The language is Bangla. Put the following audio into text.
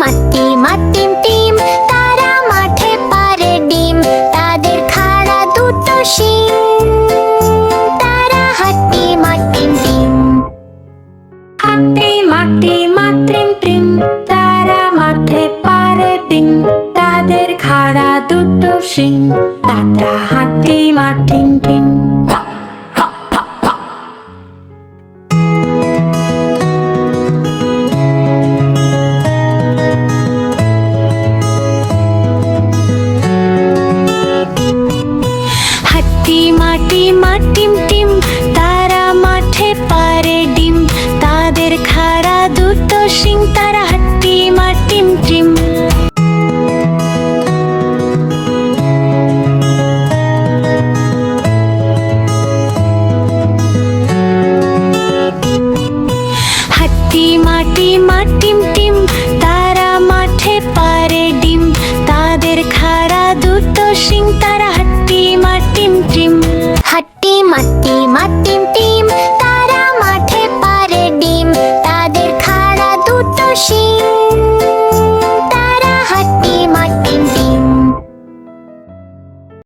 মাটি মাটিম টিম, তারা মাঠে পারে ডিম, তাদের খাড়া দুটো শিং, তারা হাট্টি মাটিম টিম। হাট্টি মাটি মাটিম টিম, তারা মাঠে পারে ডিম, তাদের খাড়া দুটো শিং, তারা হাট্টি মাটিম টিম। হাট্টি মাটি মাটিম টিম, তারা মাঠে পারে ডিম, তাদের খাড়া দুটো শিং, তারা হাট্টি মাটিম টিম। হাট্টি মাটি মাটিম টিম, তারা মাঠে পারে ডিম, তাদের খাড়া দুটো শিং, তারা হাট্টি মাটিম টিম। হাট্টি মাটি মাটিম টিম,